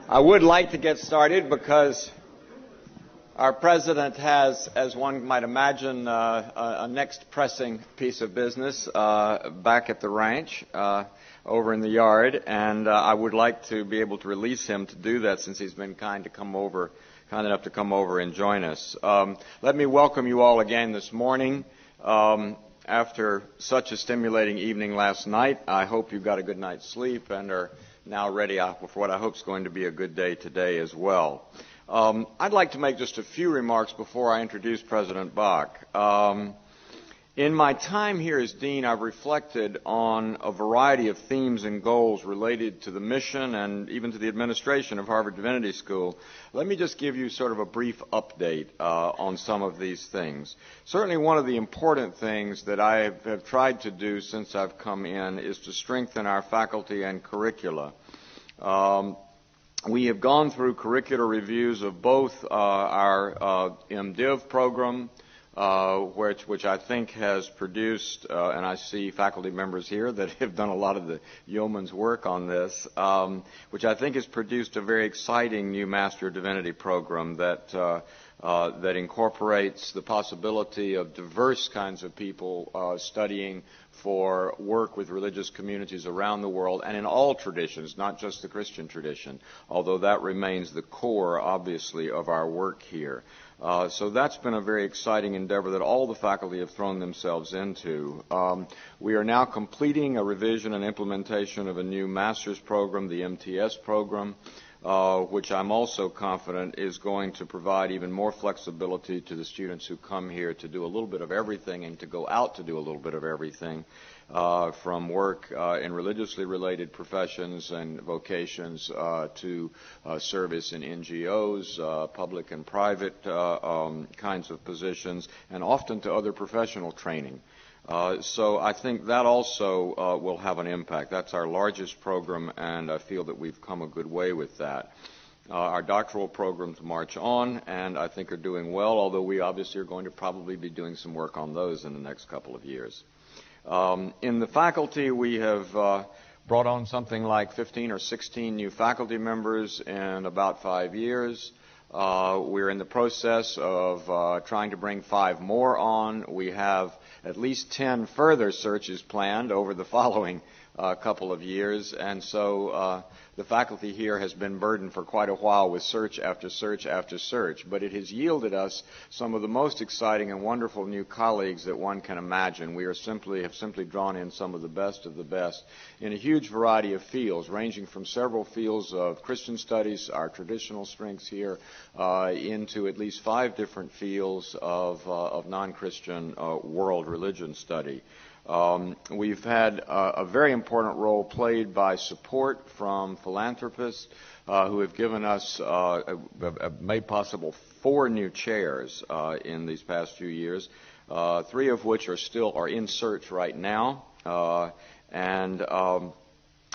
I would like to get started because our president has, as one might imagine, a next pressing piece of business back at the ranch over in the yard, and I would like to be able to release him to do that since he's been kind enough to come over and join us. Let me welcome you all again this morning. After such a stimulating evening last night, I hope you got a good night's sleep and are now ready for what I hope is going to be a good day today as well. I'd like to make just a few remarks before I introduce President Bok. In my time here as dean, I've reflected on a variety of themes and goals related to the mission and even to the administration of Harvard Divinity School. Let me just give you sort of a brief update on some of these things. Certainly one of the important things that I have tried to do since I've come in is to strengthen our faculty and curricula. We have gone through curricular reviews of both our MDiv program, which I think has produced, and I see faculty members here that have done a lot of the yeoman's work on this, which I think has produced a very exciting new Master of Divinity program that incorporates the possibility of diverse kinds of people studying for work with religious communities around the world and in all traditions, not just the Christian tradition, although that remains the core, obviously, of our work here. So that's been a very exciting endeavor that all the faculty have thrown themselves into. We are now completing a revision and implementation of a new master's program, the MTS program, which I'm also confident is going to provide even more flexibility to the students who come here to do a little bit of everything and to go out to do a little bit of everything, from work in religiously related professions and vocations to service in NGOs, public and private kinds of positions, and often to other professional training. So I think that also will have an impact. That's our largest program, and I feel that we've come a good way with that. Our doctoral programs march on, and I think are doing well, although we obviously are going to probably be doing some work on those in the next couple of years. In the faculty, we have brought on something like 15 or 16 new faculty members in about 5 years. We're in the process of trying to bring 5 more on. We have at least 10 further searches planned over the following couple of years, and so the faculty here has been burdened for quite a while with search after search after search, but it has yielded us some of the most exciting and wonderful new colleagues that one can imagine. We have simply drawn in some of the best in a huge variety of fields, ranging from several fields of Christian studies, our traditional strengths here, into at least 5 different fields of non-Christian world religion study. We've had a very important role played by support from philanthropists who have given us, have made possible 4 new chairs in these past few years, 3 of which are in search right now.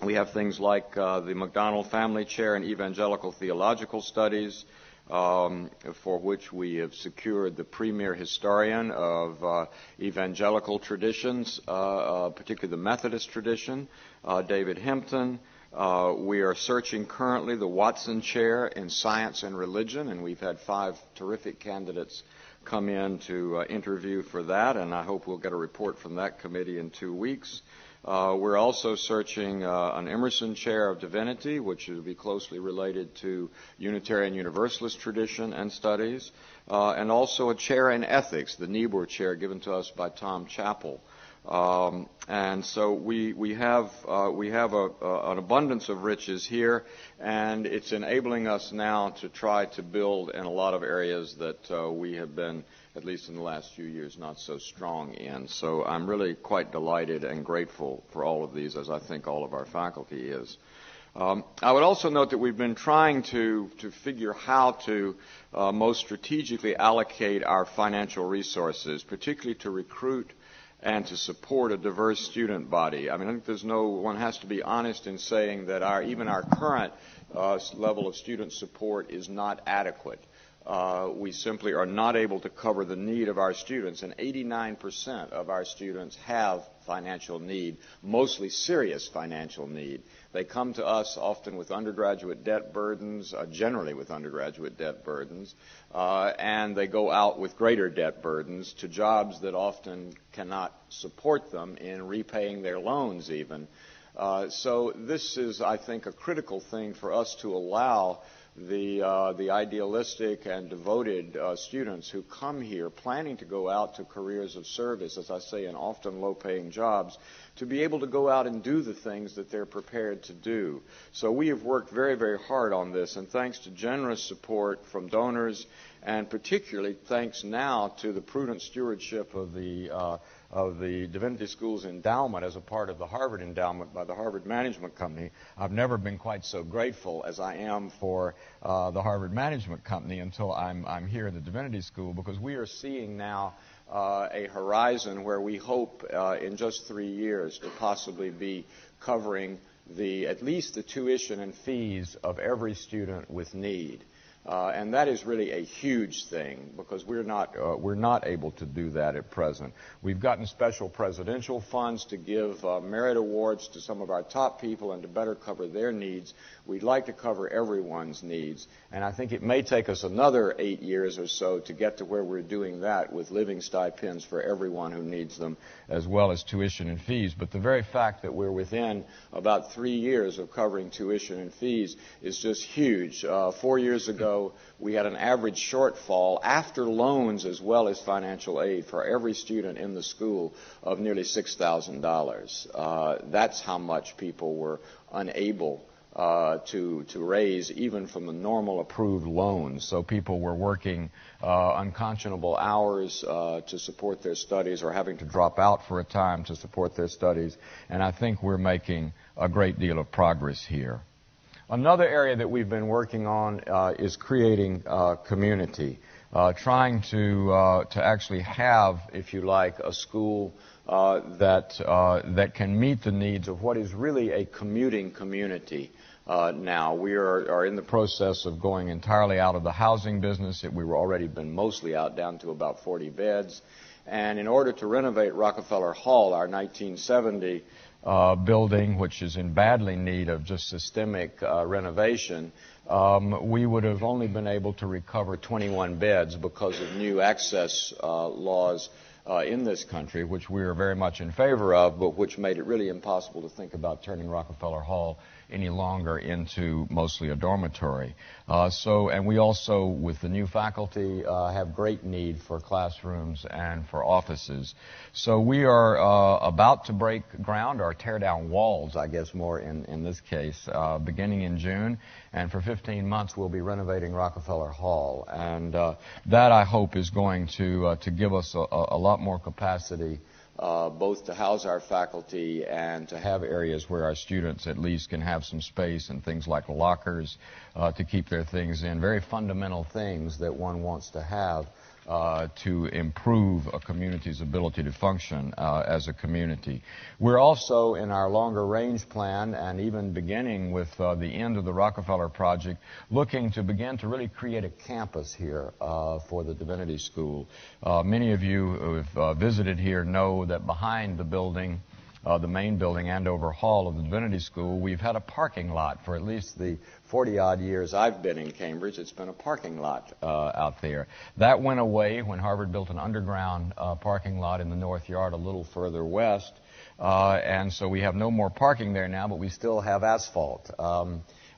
We have things like the McDonald Family Chair in Evangelical Theological Studies, for which we have secured the premier historian of evangelical traditions, particularly the Methodist tradition, David Hempton. We are searching currently the Watson Chair in Science and Religion, and we've had 5 terrific candidates come in to interview for that, and I hope we'll get a report from that committee in 2 weeks. We're also searching an Emerson Chair of Divinity, which will be closely related to Unitarian Universalist tradition and studies, and also a chair in ethics, the Niebuhr Chair, given to us by Tom Chappell. And so we have an abundance of riches here, and it's enabling us now to try to build in a lot of areas that we have been, at least in the last few years, not so strong in. So I'm really quite delighted and grateful for all of these, as I think all of our faculty is. I would also note that we've been trying to figure how to most strategically allocate our financial resources, particularly to recruit and to support a diverse student body. I mean, I think one has to be honest in saying that even our current level of student support is not adequate. we simply are not able to cover the need of our students, and 89% of our students have financial need, mostly serious financial need. They come to us often with undergraduate debt burdens, generally with undergraduate debt burdens, and they go out with greater debt burdens to jobs that often cannot support them in repaying their loans even. So this is, I think, a critical thing for us to allow the idealistic and devoted students who come here planning to go out to careers of service, as I say, in often low-paying jobs, to be able to go out and do the things that they're prepared to do. So we have worked very, very hard on this, and thanks to generous support from donors, and particularly thanks now to the prudent stewardship of the Divinity School's endowment as a part of the Harvard endowment by the Harvard Management Company. I've never been quite so grateful as I am for the Harvard Management Company until I'm here in the Divinity School, because we are seeing now a horizon where we hope in just 3 years to possibly be covering at least the tuition and fees of every student with need. And that is really a huge thing, because we're not able to do that at present. We've gotten special presidential funds to give merit awards to some of our top people and to better cover their needs. We'd like to cover everyone's needs, and I think it may take us another 8 years or so to get to where we're doing that with living stipends for everyone who needs them, as well as tuition and fees. But the very fact that we're within about 3 years of covering tuition and fees is just huge. 4 years ago, we had an average shortfall after loans as well as financial aid for every student in the school of nearly $6,000. That's how much people were unable to raise even from the normal approved loans. So people were working unconscionable hours to support their studies, or having to drop out for a time to support their studies. And I think we're making a great deal of progress here. Another area that we've been working on is creating community, trying to actually have, if you like, a school that can meet the needs of what is really a commuting community. Now we are in the process of going entirely out of the housing business. We were already been mostly out, down to about 40 beds. And in order to renovate Rockefeller Hall, our 1970 building, which is in badly need of just systemic renovation, we would have only been able to recover 21 beds because of new access laws in this country, which we are very much in favor of, but which made it really impossible to think about turning Rockefeller Hall any longer into mostly a dormitory. And we also, with the new faculty, have great need for classrooms and for offices. So we are about to break ground, or tear down walls, I guess more in this case, beginning in June. And for 15 months, we'll be renovating Rockefeller Hall. And that, I hope, is going to give us a lot more capacity, both to house our faculty and to have areas where our students at least can have some space and things like lockers to keep their things in. Very fundamental things that one wants to have to improve a community's ability to function as a community. We're also, in our longer range plan, and even beginning with the end of the Rockefeller project, looking to begin to really create a campus here for the Divinity School. Many of you who have visited here know that behind the building, the main building, Andover Hall of the Divinity School, we've had a parking lot for at least the 40-odd years I've been in Cambridge. It's been a parking lot out there. That went away when Harvard built an underground parking lot in the North Yard a little further west, and so we have no more parking there now, but we still have asphalt.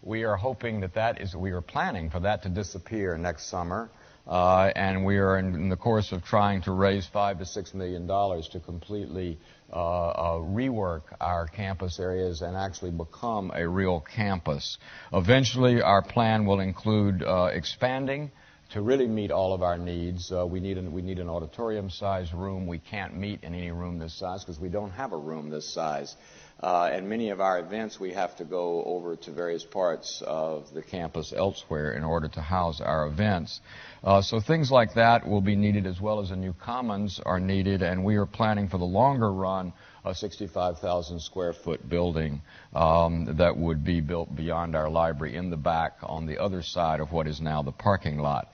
We are hoping we are planning for that to disappear next summer. And we are in the course of trying to raise $5 to $6 million to completely rework our campus areas and actually become a real campus. Eventually, our plan will include expanding to really meet all of our needs. We need an auditorium-sized room. We can't meet in any room this size because we don't have a room this size. and many of our events we have to go over to various parts of the campus elsewhere in order to house our events. So things like that will be needed, as well as a new commons are needed, and we are planning for the longer run a 65,000 square foot building that would be built beyond our library in the back on the other side of what is now the parking lot.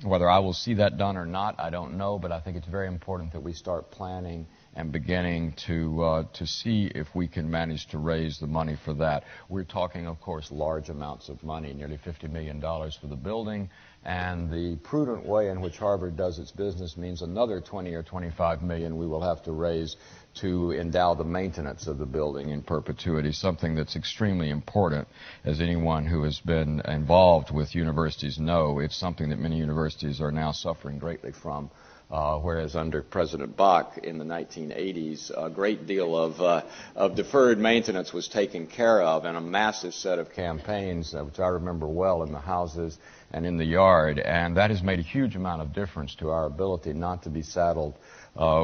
Whether I will see that done or not, I don't know, but I think it's very important that we start planning and beginning to see if we can manage to raise the money for that. We're talking, of course, large amounts of money, nearly $50 million for the building, and the prudent way in which Harvard does its business means another 20 or 25 million we will have to raise to endow the maintenance of the building in perpetuity, something that's extremely important. As anyone who has been involved with universities know, it's something that many universities are now suffering greatly from. Whereas under President Bok in the 1980s, a great deal of deferred maintenance was taken care of, and a massive set of campaigns, which I remember well in the houses and in the yard, and that has made a huge amount of difference to our ability not to be saddled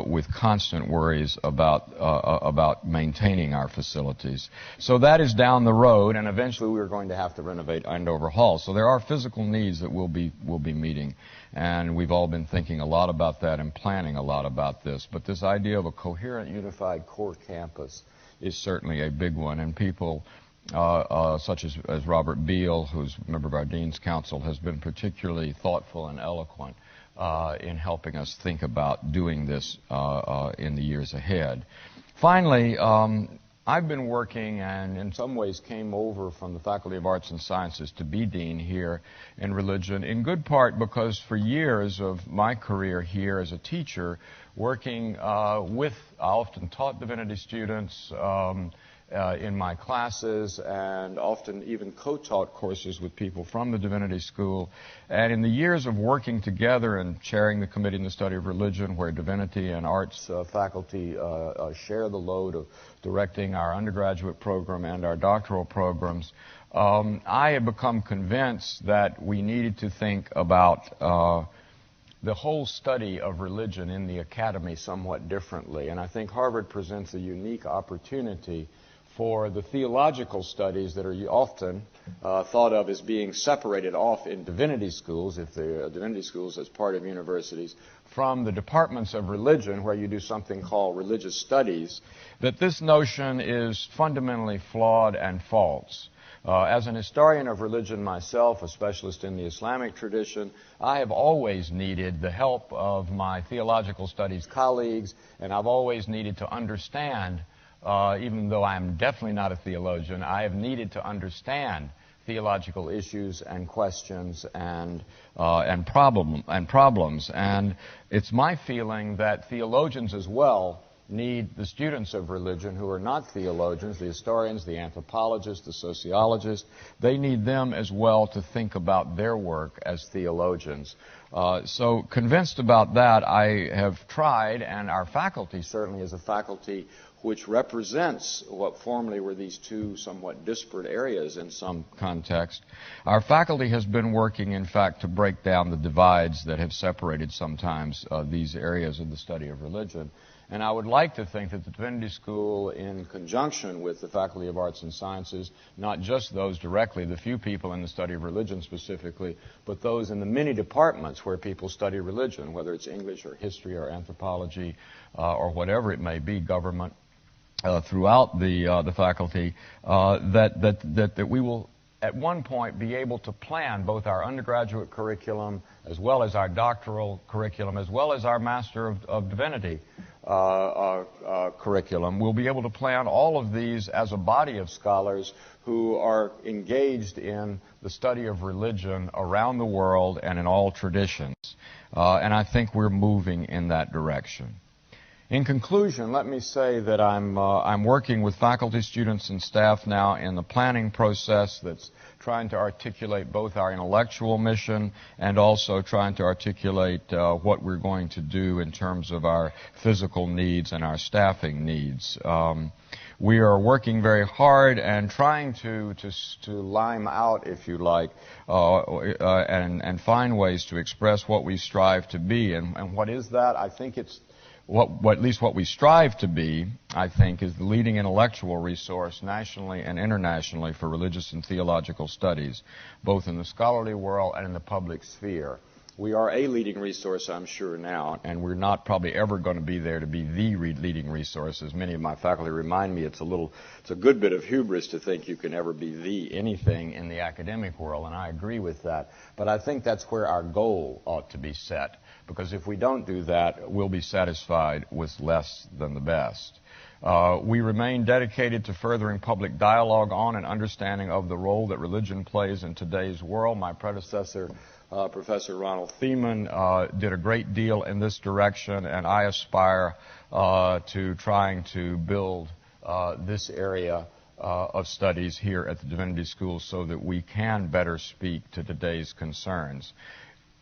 with constant worries about maintaining our facilities. So that is down the road, and eventually we are going to have to renovate and overhaul. So there are physical needs that we'll be meeting, and we've all been thinking a lot about that and planning a lot about this. But this idea of a coherent, unified core campus is certainly a big one, and people such as Robert Beal, who's a member of our Dean's Council, has been particularly thoughtful and eloquent in helping us think about doing this in the years ahead. Finally, I've been working and in some ways came over from the Faculty of Arts and Sciences to be dean here in religion, in good part because for years of my career here as a teacher, working with, I often taught divinity students in my classes, and often even co-taught courses with people from the Divinity School. And in the years of working together and chairing the Committee in the Study of Religion, where divinity and arts faculty share the load of directing our undergraduate program and our doctoral programs, I have become convinced that we needed to think about the whole study of religion in the academy somewhat differently. And I think Harvard presents a unique opportunity for the theological studies that are often thought of as being separated off in divinity schools, if the divinity schools as part of universities, from the departments of religion where you do something called religious studies, that this notion is fundamentally flawed and false. As an historian of religion myself, a specialist in the Islamic tradition, I have always needed the help of my theological studies colleagues, and I've always needed to understand, even though I'm definitely not a theologian, I have needed to understand theological issues and questions and problems. And it's my feeling that theologians as well need the students of religion who are not theologians, the historians, the anthropologists, the sociologists. They need them as well to think about their work as theologians. So convinced about that, I have tried, and our faculty certainly is a faculty which represents what formerly were these two somewhat disparate areas in some context. Our faculty has been working, in fact, to break down the divides that have separated sometimes these areas of the study of religion. And I would like to think that the Divinity School, in conjunction with the Faculty of Arts and Sciences, not just those directly, the few people in the study of religion specifically, but those in the many departments where people study religion, whether it's English or history or anthropology or whatever it may be, government, throughout the faculty, that we will at one point be able to plan both our undergraduate curriculum as well as our doctoral curriculum as well as our Master of Divinity curriculum. We'll be able to plan all of these as a body of scholars who are engaged in the study of religion around the world and in all traditions. And I think we're moving in that direction. In conclusion, let me say that I'm working with faculty, students, and staff now in the planning process that's trying to articulate both our intellectual mission and also trying to articulate what we're going to do in terms of our physical needs and our staffing needs. We are working very hard and trying to lime out, if you like, and find ways to express what we strive to be. And what is that? I think it's at least what we strive to be, I think, is the leading intellectual resource nationally and internationally for religious and theological studies, both in the scholarly world and in the public sphere. We are a leading resource, I'm sure, now, and we're not probably ever going to be there to be the leading resource. As many of my faculty remind me, it's a good bit of hubris to think you can ever be the anything in the academic world, and I agree with that. But I think that's where our goal ought to be set, because if we don't do that, we'll be satisfied with less than the best. We remain dedicated to furthering public dialogue on and understanding of the role that religion plays in today's world. My predecessor, Professor Ronald Thiemann, did a great deal in this direction, and I aspire to trying to build this area of studies here at the Divinity School so that we can better speak to today's concerns.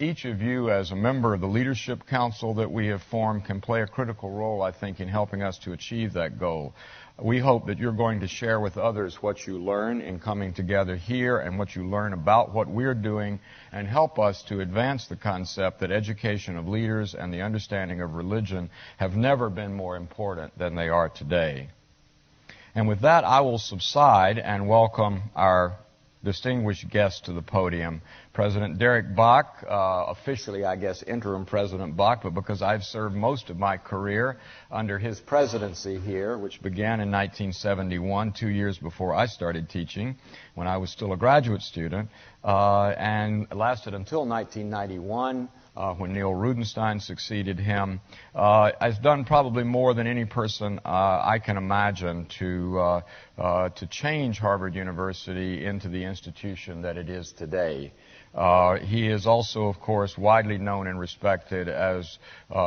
Each of you, as a member of the Leadership Council that we have formed, can play a critical role, I think, in helping us to achieve that goal. We hope that you're going to share with others what you learn in coming together here and what you learn about what we're doing, and help us to advance the concept that education of leaders and the understanding of religion have never been more important than they are today. And with that, I will subside and welcome our distinguished guest to the podium, President Derek Bok, officially, I guess, Interim President Bok, but because I've served most of my career under his presidency here, which began in 1971, 2 years before I started teaching, when I was still a graduate student, and lasted until 1991, when Neil Rudenstein succeeded him, has done probably more than any person I can imagine to change Harvard University into the institution that it is today. He is also, of course, widely known and respected as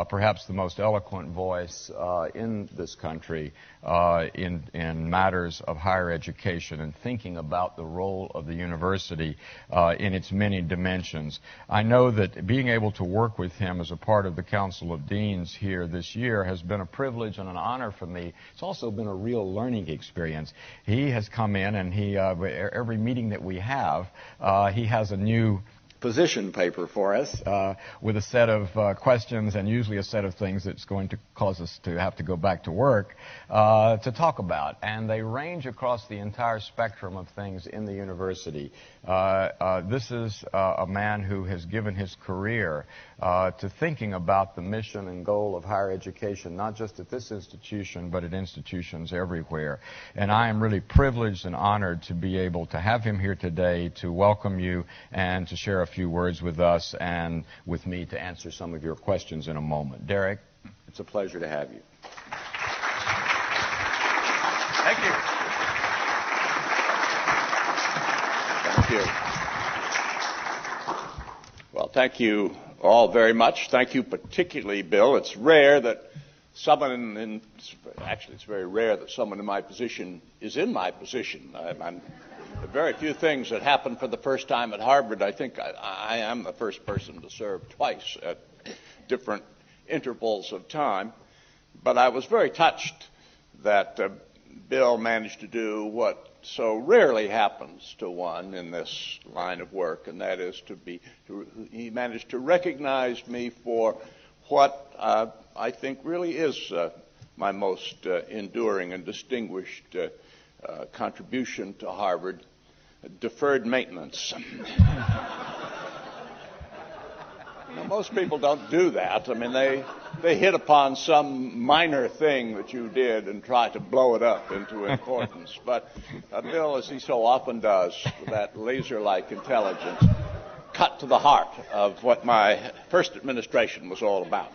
perhaps the most eloquent voice in this country in matters of higher education and thinking about the role of the university in its many dimensions. I know that being able to work with him as a part of the Council of Deans here this year has been a privilege and an honor for me. It's also been a real learning experience. He has come in, and every meeting that we have, he has a new position paper for us with a set of questions and usually a set of things that's going to cause us to have to go back to work to talk about. And they range across the entire spectrum of things in the university. This is a man who has given his career to thinking about the mission and goal of higher education, not just at this institution, but at institutions everywhere. And I am really privileged and honored to be able to have him here today to welcome you and to share a few words with us and with me to answer some of your questions in a moment. Derek, it's a pleasure to have you. Thank you. Thank you. Well, thank you all very much. Thank you particularly, Bill. It's rare that someone actually, it's very rare that someone in my position is in my position. Very few things that happen for the first time at Harvard. I think I am the first person to serve twice at different intervals of time. But I was very touched that Bill managed to do what so rarely happens to one in this line of work, and that is he managed to recognize me for what I think really is my most enduring and distinguished contribution to Harvard, deferred maintenance. Most people don't do that. I mean, they hit upon some minor thing that you did and try to blow it up into importance. But Bill, as he so often does, with that laser-like intelligence, cut to the heart of what my first administration was all about.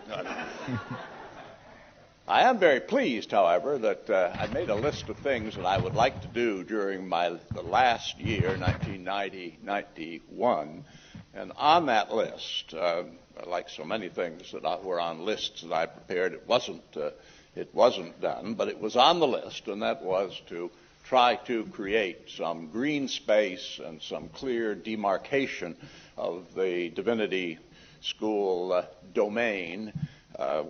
I am very pleased, however, that I made a list of things that I would like to do during the last year, 1990-91. And on that list, like so many things that were on lists that I prepared, it wasn't done, but it was on the list, and that was to try to create some green space and some clear demarcation of the Divinity School domain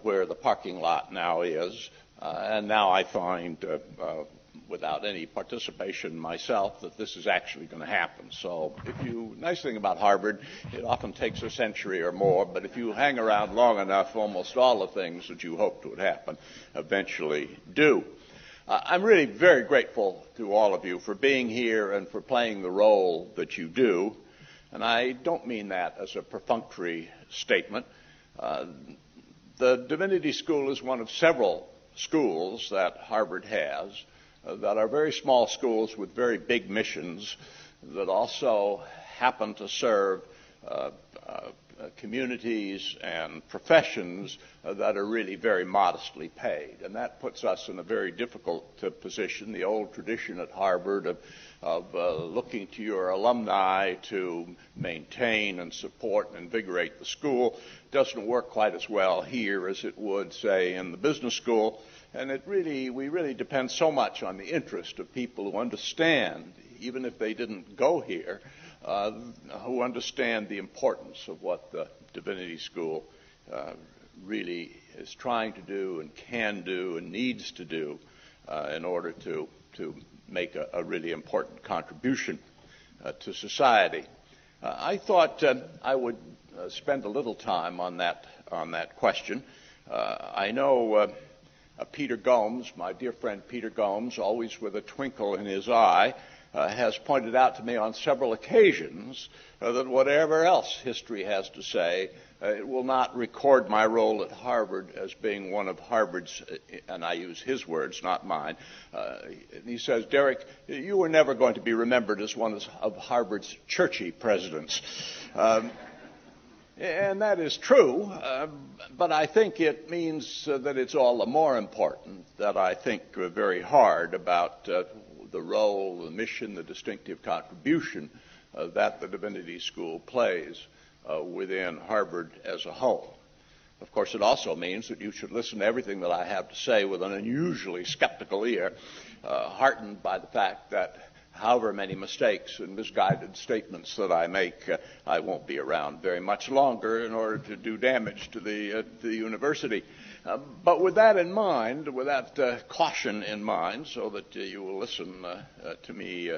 where the parking lot now is. And now I find without any participation myself, that this is actually going to happen. So nice thing about Harvard, it often takes a century or more, but if you hang around long enough, almost all the things that you hoped would happen eventually do. I'm really very grateful to all of you for being here and for playing the role that you do. And I don't mean that as a perfunctory statement. The Divinity School is one of several schools that Harvard has that are very small schools with very big missions that also happen to serve communities and professions that are really very modestly paid. And that puts us in a very difficult position. The old tradition at Harvard of looking to your alumni to maintain and support and invigorate the school doesn't work quite as well here as it would, say, in the business school. And we really depend so much on the interest of people who understand, even if they didn't go here, who understand the importance of what the Divinity School really is trying to do and can do and needs to do in order to make a really important contribution to society. I thought I would spend a little time on that question. I know Peter Gomes, my dear friend Peter Gomes, always with a twinkle in his eye, has pointed out to me on several occasions that whatever else history has to say, it will not record my role at Harvard as being one of Harvard's, and I use his words, not mine. He says, Derek, you were never going to be remembered as one of Harvard's churchy presidents. And that is true, but I think it means that it's all the more important that I think very hard about the role, the mission, the distinctive contribution that the Divinity School plays within Harvard as a whole. Of course, it also means that you should listen to everything that I have to say with an unusually skeptical ear, heartened by the fact that however many mistakes and misguided statements that I make, I won't be around very much longer in order to do damage to the university. But with that in mind, with that caution in mind, so that you will listen to me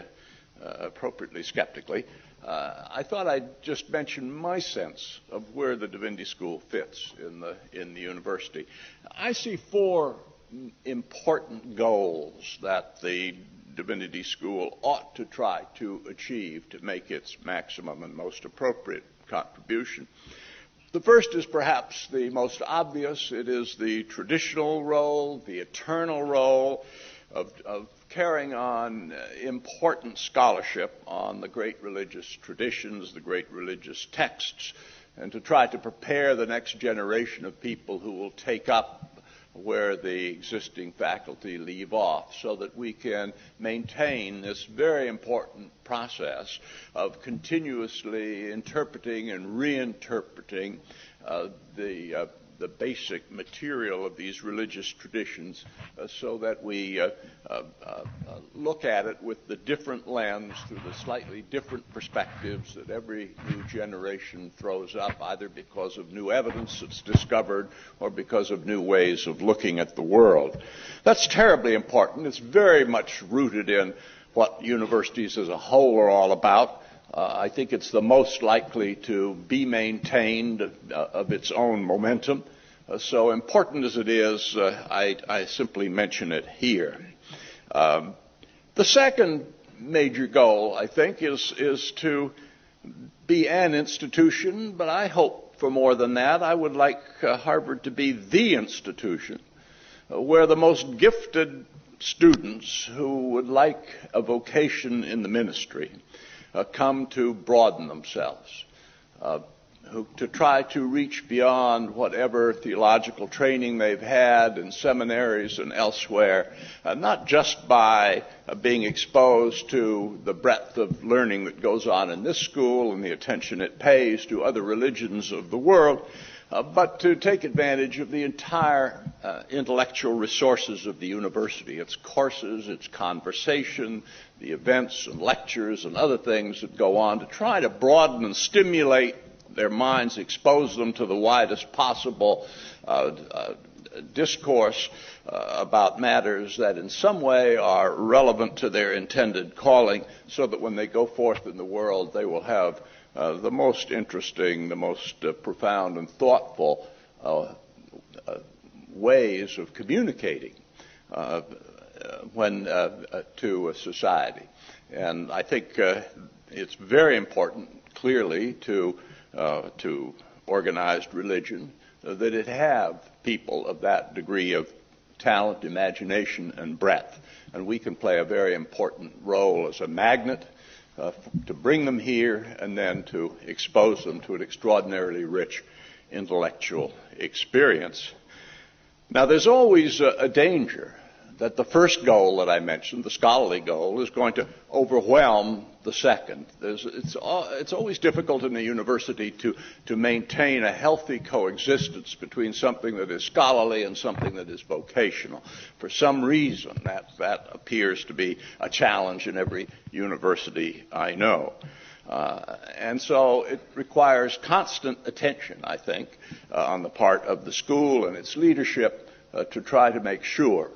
appropriately skeptically, I thought I'd just mention my sense of where the Divinity School fits in the university. I see four important goals that the Divinity School ought to try to achieve to make its maximum and most appropriate contribution. The first is perhaps the most obvious. It is the traditional role, the eternal role of carrying on important scholarship on the great religious traditions, the great religious texts, and to try to prepare the next generation of people who will take up where the existing faculty leave off, so that we can maintain this very important process of continuously interpreting and reinterpreting the basic material of these religious traditions, so that we look at it with the different lens, through the slightly different perspectives that every new generation throws up, either because of new evidence that's discovered or because of new ways of looking at the world. That's terribly important. It's very much rooted in what universities as a whole are all about. I think it's the most likely to be maintained of its own momentum. So important as it is, I simply mention it here. The second major goal, I think, is to be an institution, but I hope for more than that. I would like Harvard to be the institution where the most gifted students who would like a vocation in the ministry come to broaden themselves, to try to reach beyond whatever theological training they've had in seminaries and elsewhere, not just by being exposed to the breadth of learning that goes on in this school and the attention it pays to other religions of the world, but to take advantage of the entire intellectual resources of the university, its courses, its conversation, the events and lectures and other things that go on, to try to broaden and stimulate their minds, expose them to the widest possible discourse about matters that in some way are relevant to their intended calling, so that when they go forth in the world, they will have the most interesting, the most profound and thoughtful ways of communicating to a society. And I think it's very important, clearly, to organized religion, that it have people of that degree of talent, imagination, and breadth. And we can play a very important role as a magnet to bring them here and then to expose them to an extraordinarily rich intellectual experience. Now, there's always a danger that the first goal that I mentioned, the scholarly goal, is going to overwhelm the second. It's always difficult in a university to maintain a healthy coexistence between something that is scholarly and something that is vocational. For some reason, that appears to be a challenge in every university I know. And so it requires constant attention, I think, on the part of the school and its leadership to try to make sure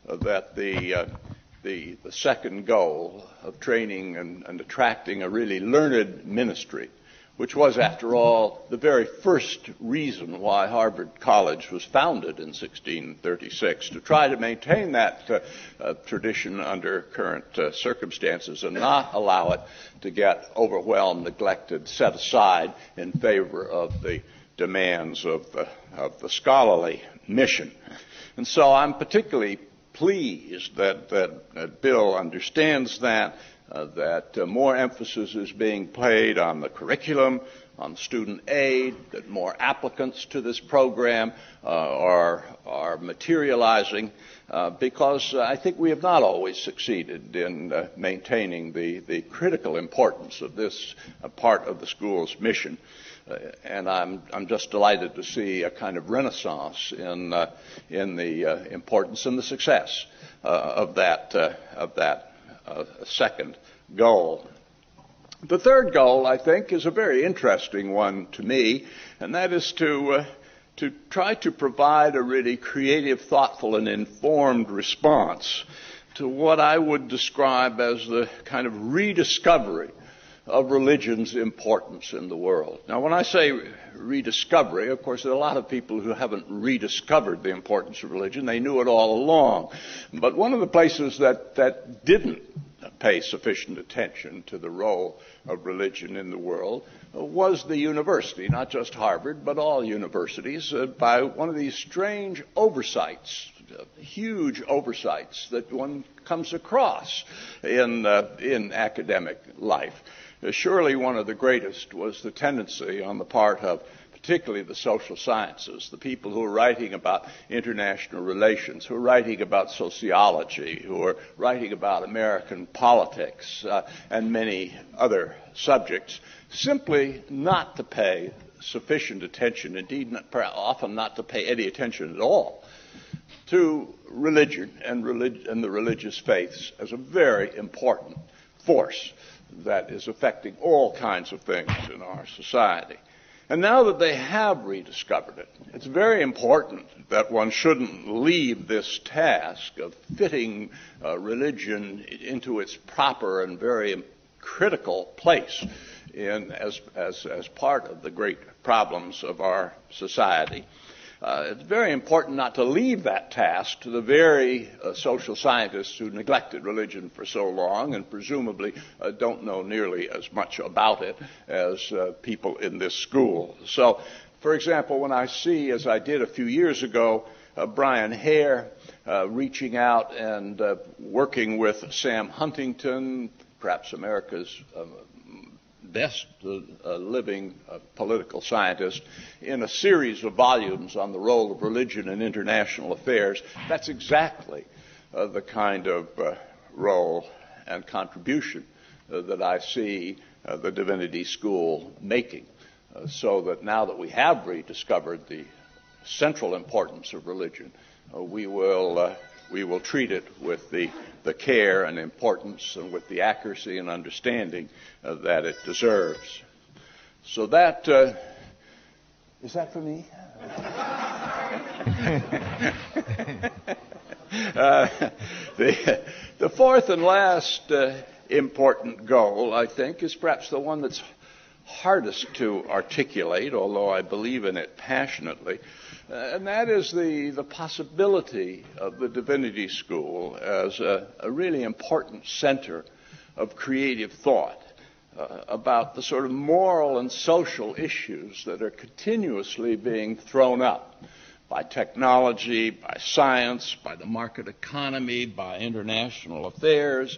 that the second goal of training and attracting a really learned ministry, which was, after all, the very first reason why Harvard College was founded in 1636, to try to maintain that tradition under current circumstances and not allow it to get overwhelmed, neglected, set aside in favor of the demands of the scholarly mission. And so I'm particularly pleased that Bill understands that more emphasis is being placed on the curriculum, on student aid, that more applicants to this program are materializing, because I think we have not always succeeded in maintaining the critical importance of this part of the school's mission. And I'm just delighted to see a kind of renaissance in the importance and the success of that second goal. The third goal, I think, is a very interesting one to me, and that is to try to provide a really creative, thoughtful, and informed response to what I would describe as the kind of rediscovery of religion's importance in the world. Now, when I say rediscovery, of course, there are a lot of people who haven't rediscovered the importance of religion. They knew it all along. But one of the places that didn't pay sufficient attention to the role of religion in the world was the university, not just Harvard, but all universities, by one of these strange oversights, huge oversights that one comes across in academic life. Surely one of the greatest was the tendency on the part of particularly the social sciences, the people who are writing about international relations, who are writing about sociology, who are writing about American politics, and many other subjects, simply not to pay sufficient attention, indeed often not to pay any attention at all, to religion and the religious faiths as a very important force that is affecting all kinds of things in our society. And now that they have rediscovered it, it's very important that one shouldn't leave this task of fitting religion into its proper and very critical place as part of the great problems of our society. It's very important not to leave that task to the very social scientists who neglected religion for so long and presumably don't know nearly as much about it as people in this school. So, for example, when I see, as I did a few years ago, Brian Hare reaching out and working with Sam Huntington, perhaps America's best living political scientist, in a series of volumes on the role of religion in international affairs, that's exactly the kind of role and contribution that I see the Divinity School making, so that now that we have rediscovered the central importance of religion, we will treat it with the care and importance and with the accuracy and understanding that it deserves. So that is that for me? The fourth and last important goal, I think, is perhaps the one that's hardest to articulate, although I believe in it passionately, and that is the possibility of the Divinity School as a really important center of creative thought about the sort of moral and social issues that are continuously being thrown up by technology, by science, by the market economy, by international affairs.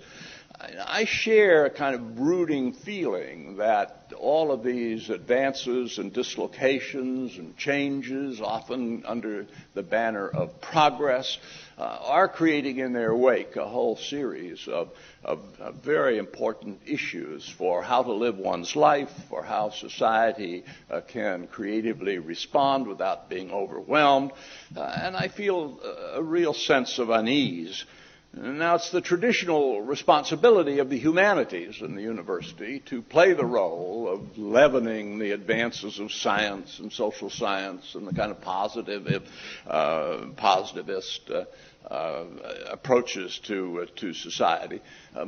I share a kind of brooding feeling that all of these advances and dislocations and changes, often under the banner of progress, are creating in their wake a whole series of very important issues for how to live one's life, for how society can creatively respond without being overwhelmed. And I feel a real sense of unease. Now, it's the traditional responsibility of the humanities in the university to play the role of leavening the advances of science and social science and the kind of positivist approaches to society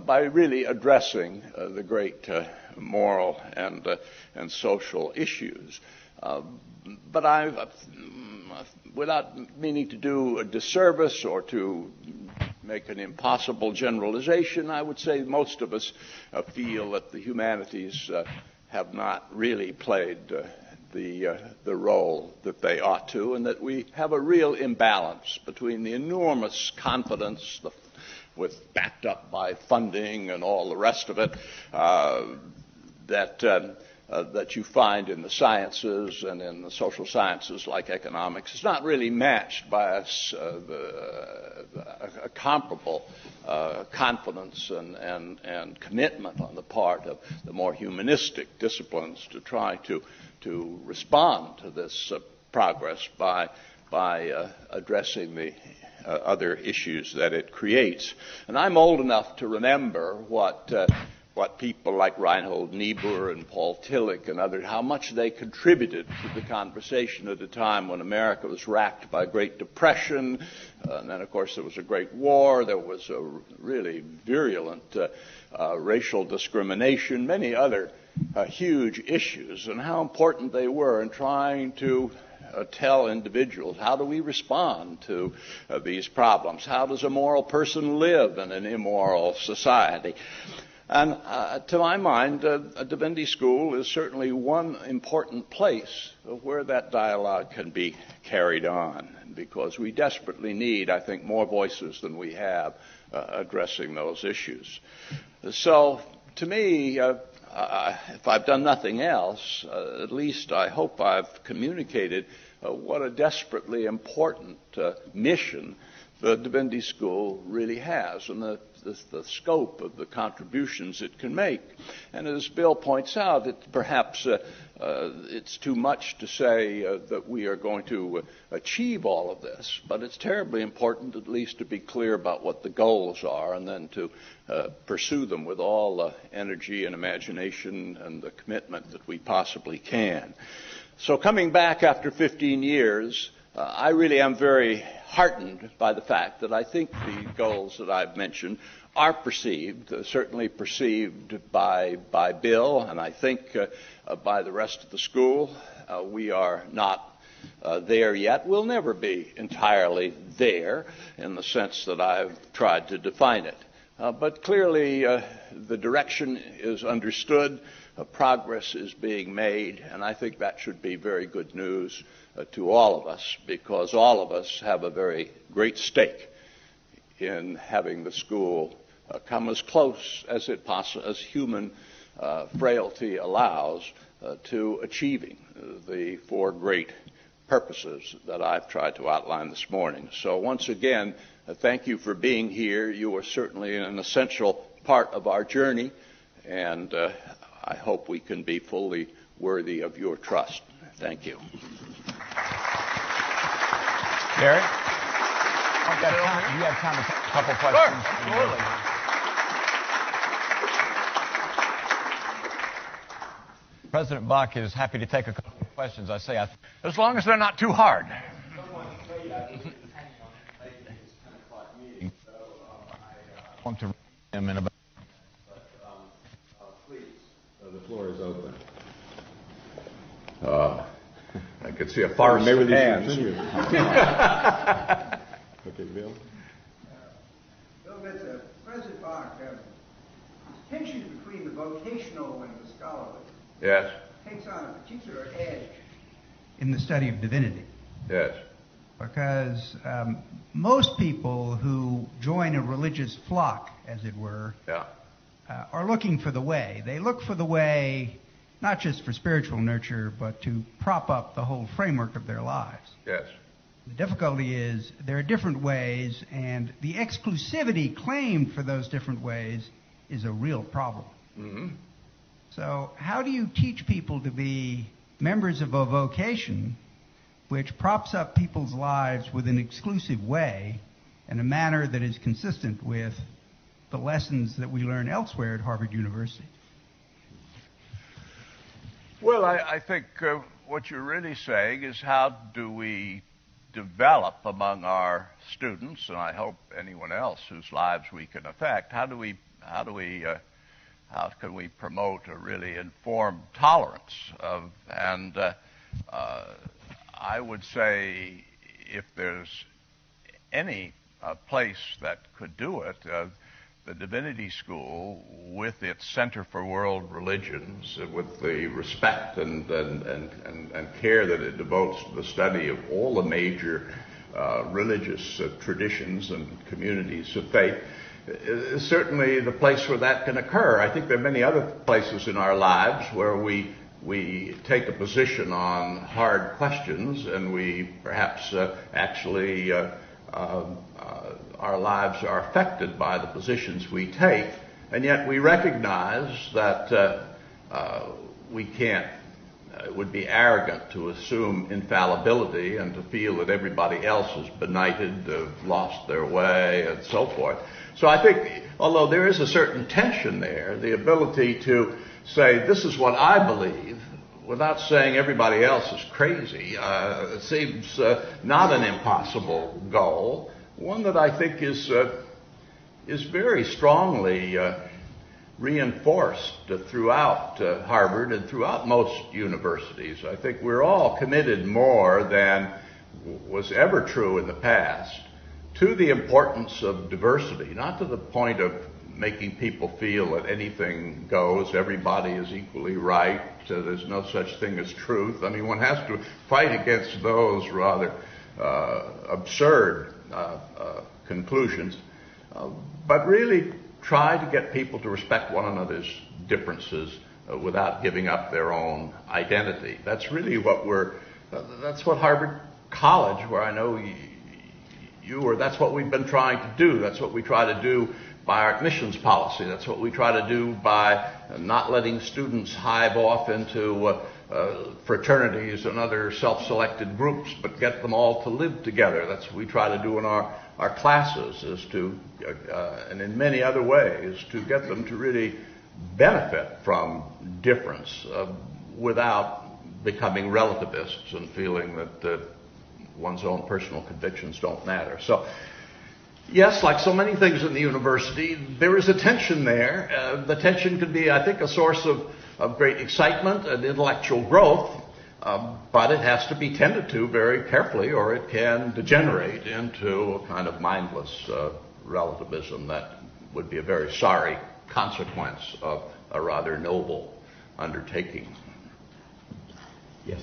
by really addressing the great moral and social issues. But without meaning to do a disservice or to make an impossible generalization, I would say most of us feel that the humanities have not really played the role that they ought to, and that we have a real imbalance between the enormous confidence backed up by funding and all the rest of it that you find in the sciences and in the social sciences like economics. It's not really matched by a comparable confidence and commitment on the part of the more humanistic disciplines to try to respond to this progress by addressing the other issues that it creates. And I'm old enough to remember what people like Reinhold Niebuhr and Paul Tillich and others, how much they contributed to the conversation at a time when America was racked by Great Depression, and then, of course, there was a Great War, there was a really virulent racial discrimination, many other huge issues, and how important they were in trying to tell individuals, how do we respond to these problems? How does a moral person live in an immoral society? And to my mind, a Divinity School is certainly one important place where that dialogue can be carried on, because we desperately need, I think, more voices than we have addressing those issues. So, to me, if I've done nothing else, at least I hope I've communicated what a desperately important mission the Divinity School really has, and the scope of the contributions it can make. And as Bill points out, perhaps it's too much to say that we are going to achieve all of this, but it's terribly important at least to be clear about what the goals are, and then to pursue them with all the energy and imagination and the commitment that we possibly can. So coming back after 15 years, I really am very heartened by the fact that I think the goals that I've mentioned are perceived, certainly perceived by Bill, and I think by the rest of the school. We are not there yet. We'll never be entirely there in the sense that I've tried to define it. But clearly the direction is understood, progress is being made, and I think that should be very good news to all of us, because all of us have a very great stake in having the school come as close as human frailty allows to achieving the four great purposes that I've tried to outline this morning. So once again, thank you for being here. You are certainly an essential part of our journey, and I hope we can be fully worthy of your trust. Thank you. Derek? Do you have time to take a couple questions? Sure, absolutely. President Bok is happy to take a couple of questions. I say, as long as they're not too hard. Someone said want to him in about. Please, the floor is open. I could see a forest of hands. Okay, Bill. Bill, President Bok, tension between the vocational and the scholarly Yes. takes on a particular edge in the study of divinity. Yes. Because most people who join a religious flock, as it were, Yeah. are looking for the way. They look for the way not just for spiritual nurture, but to prop up the whole framework of their lives. Yes. The difficulty is there are different ways, and the exclusivity claimed for those different ways is a real problem. Mm-hmm. So how do you teach people to be members of a vocation which props up people's lives with an exclusive way in a manner that is consistent with the lessons that we learn elsewhere at Harvard University? Well, I think what you're really saying is how do we develop among our students, and I hope anyone else whose lives we can affect, how can we promote a really informed tolerance of, and I would say if there's any place that could do it, the Divinity School, with its Center for World Religions, with the respect and care that it devotes to the study of all the major religious traditions and communities of faith, is certainly the place where that can occur. I think there are many other places in our lives where we take a position on hard questions, and we perhaps actually our lives are affected by the positions we take, and yet we recognize that we can't, it would be arrogant to assume infallibility and to feel that everybody else is benighted, lost their way, and so forth. So I think, although there is a certain tension there, the ability to say, this is what I believe, without saying everybody else is crazy, seems not an impossible goal, one that I think is very strongly reinforced throughout Harvard and throughout most universities. I think we're all committed more than was ever true in the past to the importance of diversity, not to the point of making people feel that anything goes, everybody is equally right, there's no such thing as truth. I mean, one has to fight against those rather absurd conclusions, but really try to get people to respect one another's differences without giving up their own identity. That's really that's what Harvard College, where I know you were, that's what we've been trying to do. That's what we try to do by our admissions policy. That's what we try to do by not letting students hive off into fraternities and other self-selected groups, but get them all to live together. That's what we try to do in our classes, is to, and in many other ways, to get them to really benefit from difference without becoming relativists and feeling that one's own personal convictions don't matter. So, yes, like so many things in the university, there is a tension there. The tension could be, I think, a source of great excitement and intellectual growth, but it has to be tended to very carefully, or it can degenerate into a kind of mindless relativism that would be a very sorry consequence of a rather noble undertaking. Yes.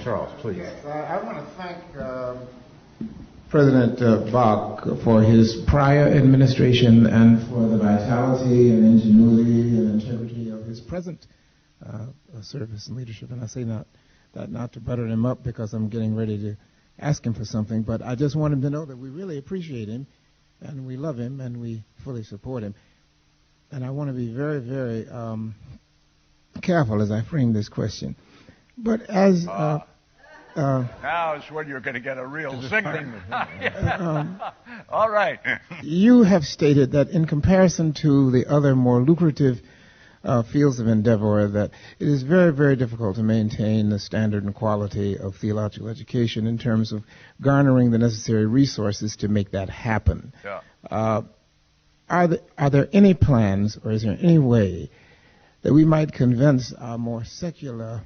Charles, please. Yes, I want to thank President Bok for his prior administration and for the vitality and ingenuity and integrity of his present service and leadership. And I say not to butter him up because I'm getting ready to ask him for something, but I just want him to know that we really appreciate him and we love him and we fully support him. And I want to be very, very careful as I frame this question. But as now is when you're going to get a real singer. All right. You have stated that in comparison to the other more lucrative fields of endeavor, that it is very, very difficult to maintain the standard and quality of theological education in terms of garnering the necessary resources to make that happen. Yeah. are there any plans, or is there any way that we might convince our more secular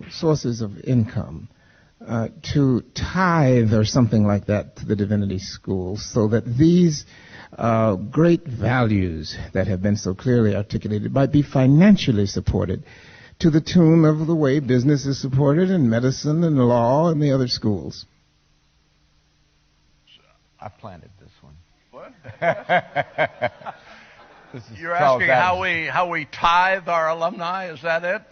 sources of income to tithe or something like that to the Divinity School, so that these great values that have been so clearly articulated might be financially supported to the tune of the way business is supported in medicine and law and the other schools? I planted this one. What? You're asking how we tithe our alumni? Is that it?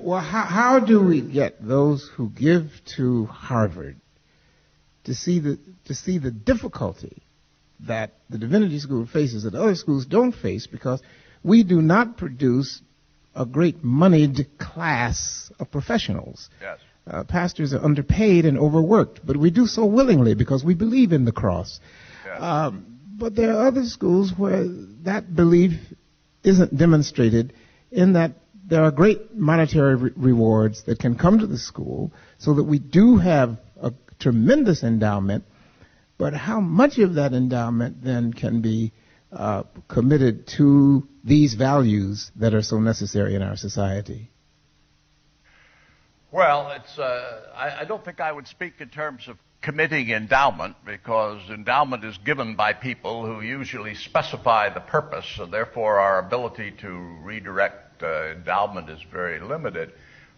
Well, how do we get those who give to Harvard to see the difficulty that the Divinity School faces that other schools don't face, because we do not produce a great moneyed class of professionals. Yes. Pastors are underpaid and overworked, but we do so willingly because we believe in the cross. Yes. But there are other schools where that belief isn't demonstrated, in that there are great monetary rewards that can come to the school so that we do have a tremendous endowment, but how much of that endowment then can be committed to these values that are so necessary in our society? Well, I don't think I would speak in terms of committing endowment, because endowment is given by people who usually specify the purpose, and therefore our ability to redirect endowment is very limited.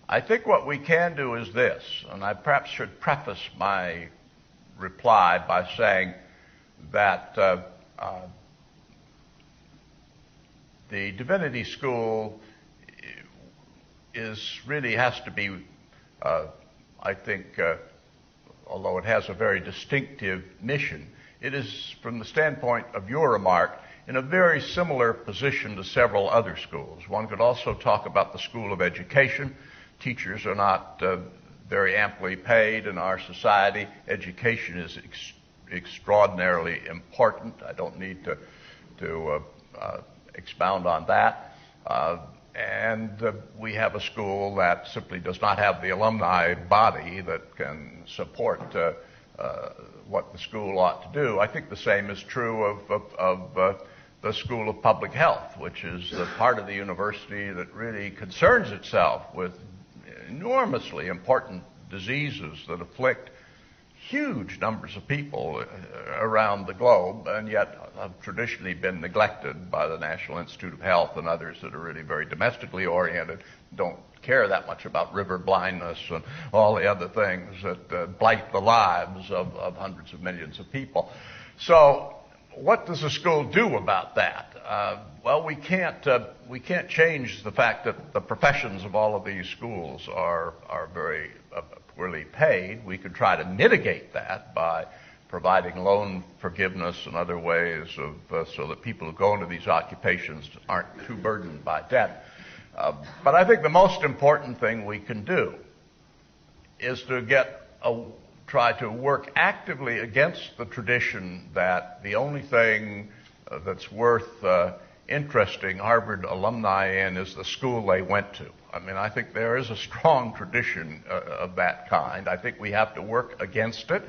I think what we can do is this, and I perhaps should preface my reply by saying that the Divinity School really has to be, I think, although it has a very distinctive mission, it is, from the standpoint of your remark, in a very similar position to several other schools. One could also talk about the School of Education. Teachers are not very amply paid in our society. Education is extraordinarily important. I don't need to expound on that. And we have a school that simply does not have the alumni body that can support what the school ought to do. I think the same is true of the School of Public Health, which is the part of the university that really concerns itself with enormously important diseases that afflict huge numbers of people around the globe, and yet have traditionally been neglected by the National Institute of Health and others that are really very domestically oriented, don't care that much about river blindness and all the other things that blight the lives of hundreds of millions of people. So what does the school do about that? Well, we can't change the fact that the professions of all of these schools are very poorly paid. We could try to mitigate that by providing loan forgiveness and other ways so that people who go into these occupations aren't too burdened by debt. But I think the most important thing we can do is to try to work actively against the tradition that the only thing that's worth interesting Harvard alumni in is the school they went to. I mean, I think there is a strong tradition of that kind. I think we have to work against it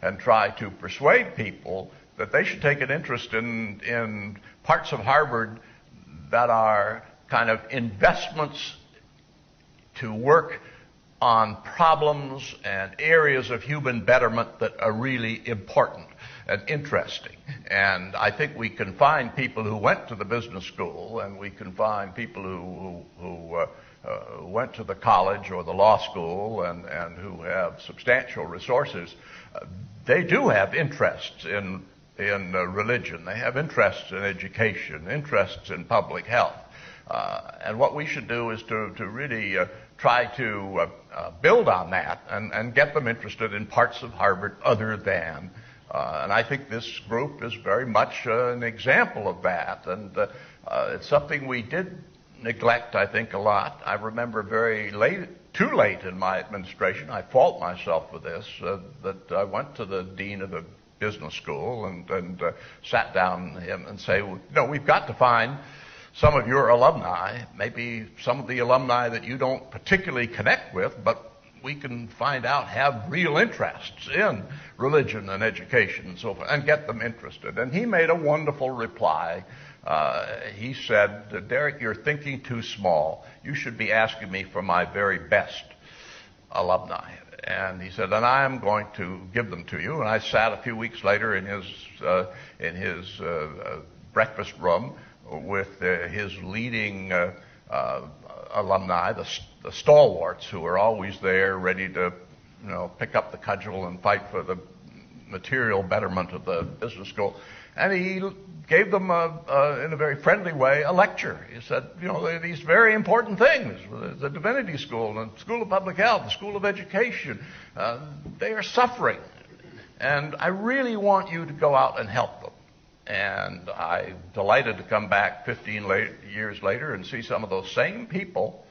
and try to persuade people that they should take an interest in parts of Harvard that are kind of investments to work on problems and areas of human betterment that are really important and interesting. And I think we can find people who went to the business school, and we can find people who went to the college or the law school and who have substantial resources. They do have interests in religion. They have interests in education, interests in public health. And what we should do is to really try to build on that and get them interested in parts of Harvard other than. And I think this group is very much an example of that. And it's something we did neglect, I think, a lot. I remember too late in my administration, I fault myself for this, that I went to the dean of the business school and sat down with him and say, no, we've got to find some of your alumni, maybe some of the alumni that you don't particularly connect with, but we can find out have real interests in religion and education and so forth, and get them interested. And he made a wonderful reply. He said, Derek, you're thinking too small. You should be asking me for my very best alumni. And he said, and I am going to give them to you. And I sat a few weeks later in his breakfast room with his leading alumni, the stalwarts who are always there, ready to, pick up the cudgel and fight for the material betterment of the business school. And he gave them, in a very friendly way, a lecture. He said, these very important things, the Divinity School and School of Public Health, the School of Education, they are suffering. And I really want you to go out and help them. And I'm delighted to come back 15 years later and see some of those same people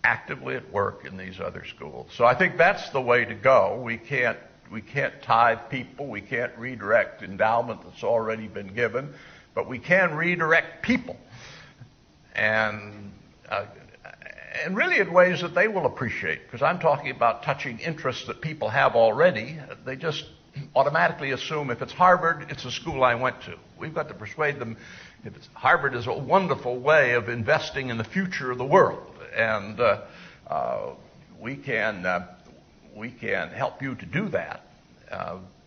actively at work in these other schools. So I think that's the way to go. We can't tithe people. We can't redirect endowment that's already been given, but we can redirect people, and really in ways that they will appreciate. Because I'm talking about touching interests that people have already. They just automatically assume if it's Harvard, it's a school I went to. We've got to persuade them. Harvard is a wonderful way of investing in the future of the world, and we can help you to do that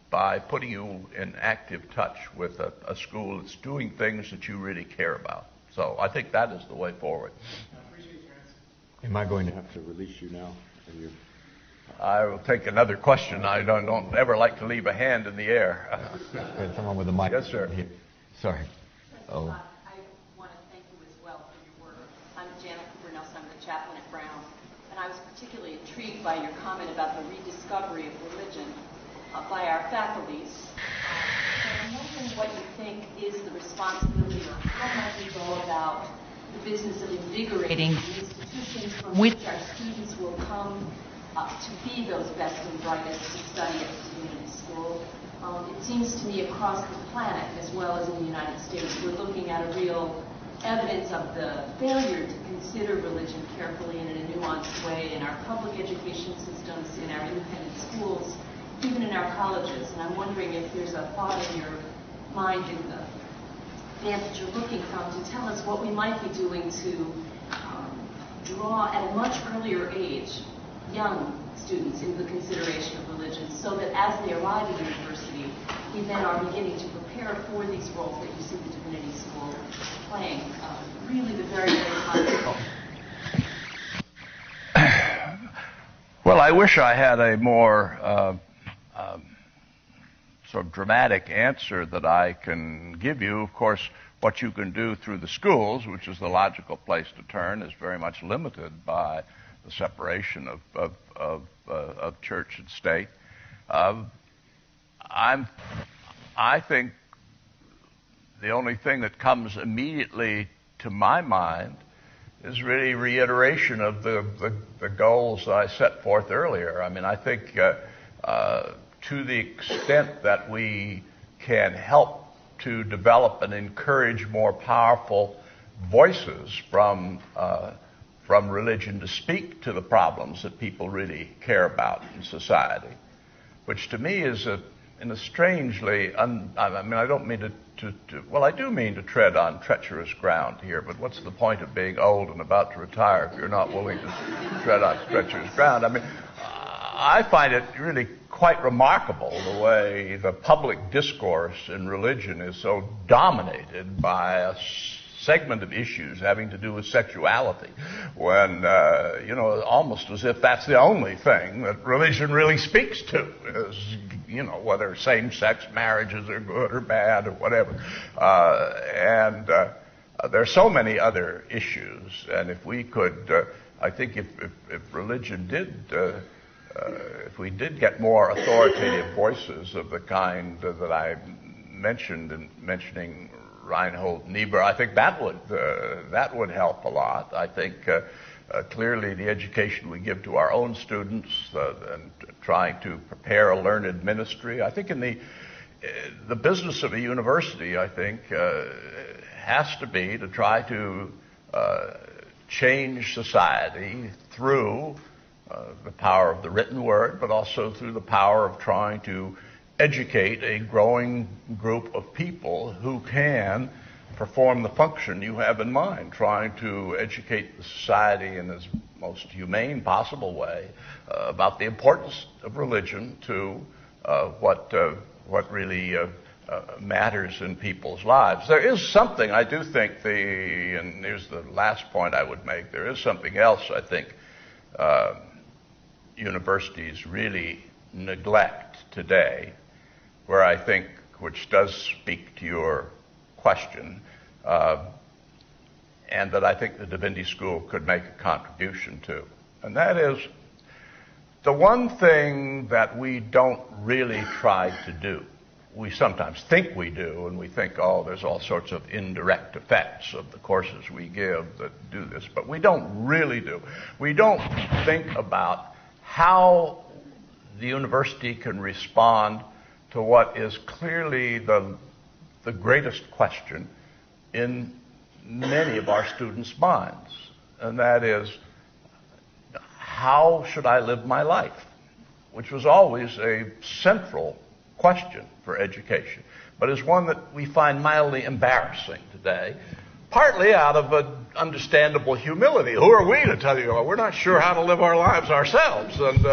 by putting you in active touch with a school that's doing things that you really care about. So I think that is the way forward. I appreciate your answer. Am I going to have to release you now? I will take another question. I don't ever like to leave a hand in the air. Someone with a mic. Yes, sir. Here. Sorry. Oh. I want to thank you as well for your work. I'm Janet Cooper Nelson. I'm the chaplain at Brown. And I was particularly intrigued by your comment about the rediscovery of religion by our faculties. I'm wondering what you think is the responsibility, or how might we go about the business of invigorating the institutions from which our students will come to be those best and brightest to study at the community school. It seems to me across the planet, as well as in the United States, we're looking at a real evidence of the failure to consider religion carefully and in a nuanced way in our public education systems, in our independent schools, even in our colleges. And I'm wondering if there's a thought in your mind in the vantage you're looking from to tell us what we might be doing to draw at a much earlier age young students into the consideration of religion, so that as they arrive at university, we then are beginning to prepare for these roles that you see the Divinity School playing, really the very, very high. Well, I wish I had a more sort of dramatic answer that I can give you. Of course, what you can do through the schools, which is the logical place to turn, is very much limited by the separation of church and state. I think the only thing that comes immediately to my mind is really reiteration of the goals that I set forth earlier. I mean, I think to the extent that we can help to develop and encourage more powerful voices from religion to speak to the problems that people really care about in society, which to me is in a strangely, I mean, I don't mean well, I do mean to tread on treacherous ground here, but what's the point of being old and about to retire if you're not willing to tread on treacherous ground? I mean, I find it really quite remarkable the way the public discourse in religion is so dominated by a segment of issues having to do with sexuality, when, almost as if that's the only thing that religion really speaks to, is, whether same-sex marriages are good or bad or whatever. And there are so many other issues, and if we could, I think if religion did, if we did get more authoritative voices of the kind that I mentioned in mentioning Reinhold Niebuhr, I think that would help a lot. I think clearly the education we give to our own students and trying to prepare a learned ministry. I think in the business of a university, I think, has to be to try to change society through the power of the written word, but also through the power of trying to educate a growing group of people who can perform the function you have in mind, trying to educate the society in its most humane possible way about the importance of religion to what really matters in people's lives. There is something, I do think, and here's the last point I would make, there is something else I think universities really neglect today, where I think, which does speak to your question, and that I think the Divinity School could make a contribution to. And that is the one thing that we don't really try to do. We sometimes think we do, and we think, oh, there's all sorts of indirect effects of the courses we give that do this, but we don't really do. We don't think about how the university can respond to what is clearly the greatest question in many of our students' minds, and that is, how should I live my life? Which was always a central question for education, but is one that we find mildly embarrassing today, partly out of an understandable humility. Who are we to tell you? We're not sure how to live our lives ourselves. And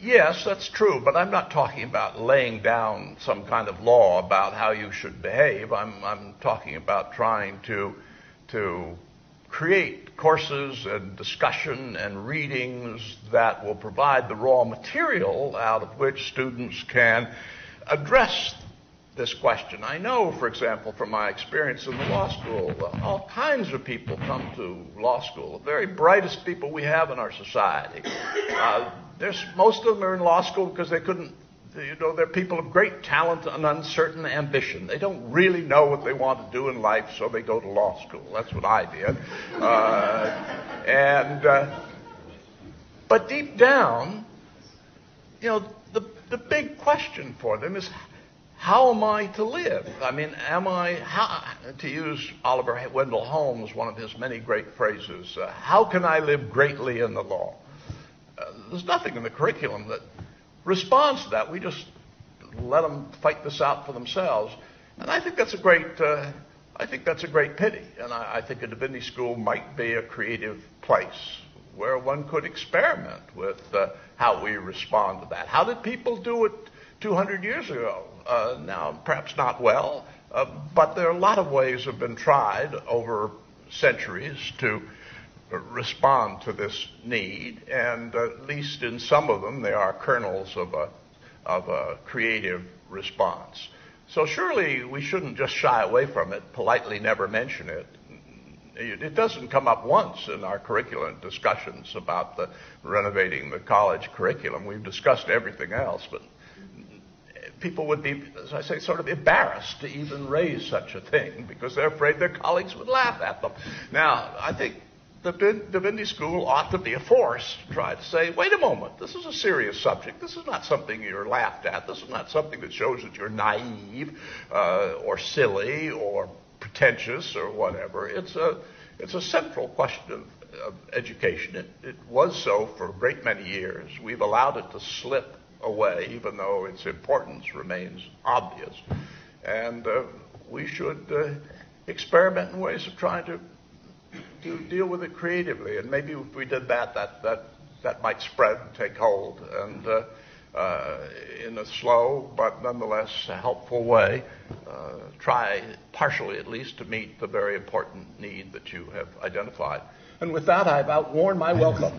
yes, that's true, but I'm not talking about laying down some kind of law about how you should behave. I'm talking about trying to create courses and discussion and readings that will provide the raw material out of which students can address this question. I know, for example, from my experience in the law school, all kinds of people come to law school, the very brightest people we have in our society. Most of them are in law school because they couldn't, they're people of great talent and uncertain ambition. They don't really know what they want to do in life, so they go to law school. That's what I did. But deep down, the big question for them is, how am I to live? I mean, to use Oliver Wendell Holmes, one of his many great phrases, how can I live greatly in the law? There's nothing in the curriculum that responds to that. We just let them fight this out for themselves. And I think that's a great pity. And I think a divinity school might be a creative place where one could experiment with how we respond to that. How did people do it 200 years ago? Now, perhaps not well, but there are a lot of ways have been tried over centuries to respond to this need, and at least in some of them there are kernels of a creative response. So surely we shouldn't just shy away from it, politely never mention it. It doesn't come up once in our curriculum discussions about renovating the college curriculum. We've discussed everything else, but people would be, as I say, sort of embarrassed to even raise such a thing because they're afraid their colleagues would laugh at them. Now, I think the Divinity School ought to be a force to try to say, wait a moment, this is a serious subject. This is not something you're laughed at. This is not something that shows that you're naive or silly or pretentious or whatever. It's a central question of education. It was so for a great many years. We've allowed it to slip away, even though its importance remains obvious. And we should experiment in ways of trying to deal with it creatively. And maybe if we did that might spread and take hold, and in a slow but nonetheless helpful way, try partially at least to meet the very important need that you have identified. And with that, I've outworn my welcome.